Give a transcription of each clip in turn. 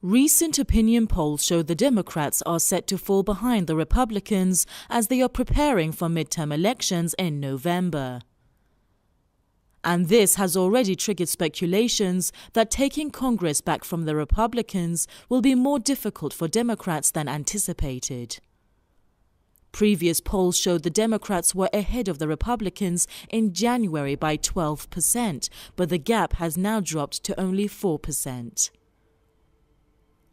Recent opinion polls show the Democrats are set to fall behind the Republicans as they are preparing for midterm elections in November. And this has already triggered speculations that taking Congress back from the Republicans will be more difficult for Democrats than anticipated. Previous polls showed the Democrats were ahead of the Republicans in January by 12%, but the gap has now dropped to only 4%.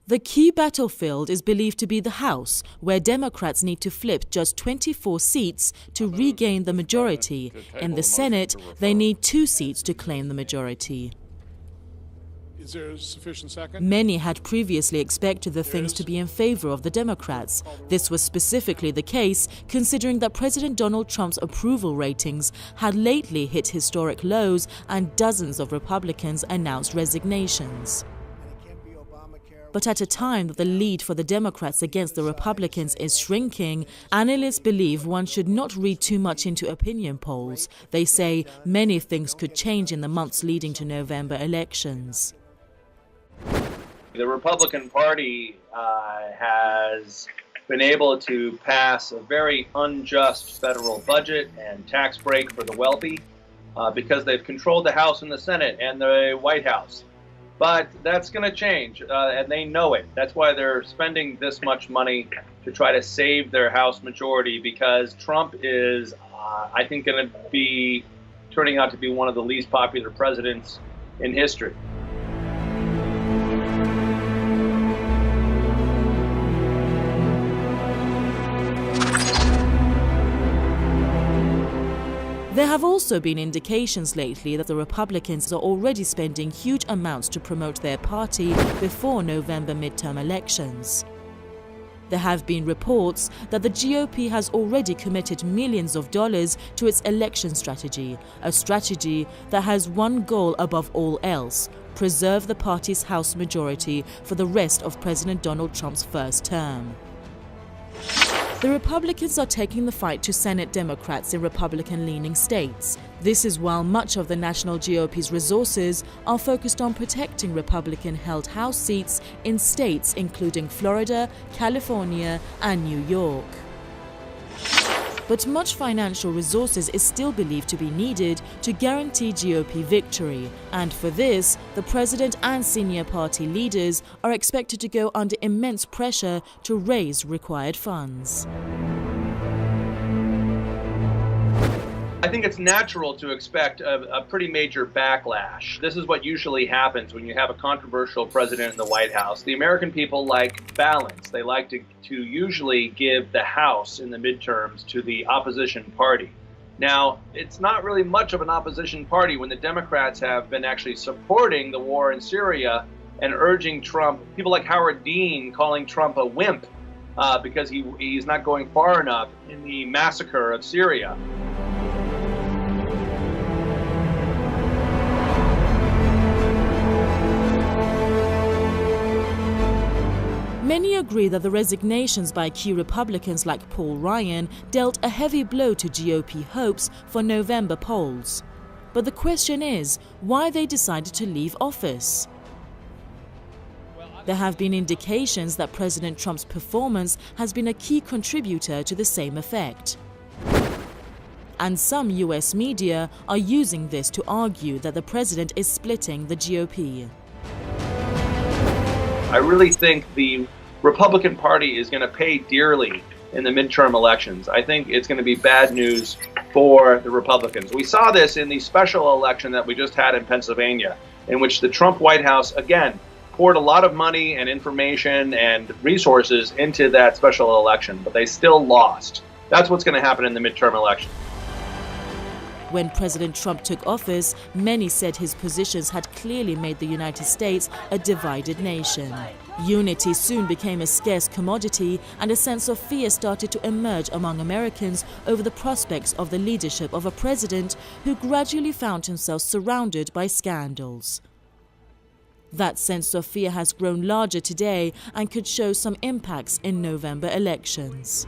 The key battlefield is believed to be the House, where Democrats need to flip just 24 seats to regain the majority. In the Senate, they need 2 seats to claim the majority. Is there a sufficient second? Many had previously expected the things to be in favor of the Democrats. This was specifically the case, considering that President Donald Trump's approval ratings had lately hit historic lows and dozens of Republicans announced resignations. But at a time that the lead for the Democrats against the Republicans is shrinking, analysts believe one should not read too much into opinion polls. They say many things could change in the months leading to November elections. The Republican Party has been able to pass a very unjust federal budget and tax break for the wealthy because they've controlled the House and the Senate and the White House. But that's going to change, and they know it. That's why they're spending this much money to try to save their House majority, because Trump is, I think, going to be turning out to be one of the least popular presidents in history. There have also been indications lately that the Republicans are already spending huge amounts to promote their party before November midterm elections. There have been reports that the GOP has already committed millions of dollars to its election strategy, a strategy that has one goal above all else: preserve the party's House majority for the rest of President Donald Trump's first term. The Republicans are taking the fight to Senate Democrats in Republican-leaning states. This is while much of the national GOP's resources are focused on protecting Republican-held House seats in states including Florida, California, and New York. But much financial resources is still believed to be needed to guarantee GOP victory, and for this, the president and senior party leaders are expected to go under immense pressure to raise required funds. I think it's natural to expect a pretty major backlash. This is what usually happens when you have a controversial president in the White House. The American people like balance. They like to usually give the House in the midterms to the opposition party. Now, it's not really much of an opposition party when the Democrats have been actually supporting the war in Syria and urging Trump, people like Howard Dean calling Trump a wimp because he's not going far enough in the massacre of Syria. Many agree that the resignations by key Republicans like Paul Ryan dealt a heavy blow to GOP hopes for November polls. But the question is, why they decided to leave office? There have been indications that President Trump's performance has been a key contributor to the same effect. And some US media are using this to argue that the president is splitting the GOP. I really think the Republican Party is going to pay dearly in the midterm elections. I think it's going to be bad news for the Republicans. We saw this in the special election that we just had in Pennsylvania, in which the Trump White House, again, poured a lot of money and information and resources into that special election, but they still lost. That's what's going to happen in the midterm election. When President Trump took office, many said his positions had clearly made the United States a divided nation. Unity soon became a scarce commodity, and a sense of fear started to emerge among Americans over the prospects of the leadership of a president who gradually found himself surrounded by scandals. That sense of fear has grown larger today and could show some impacts in November elections.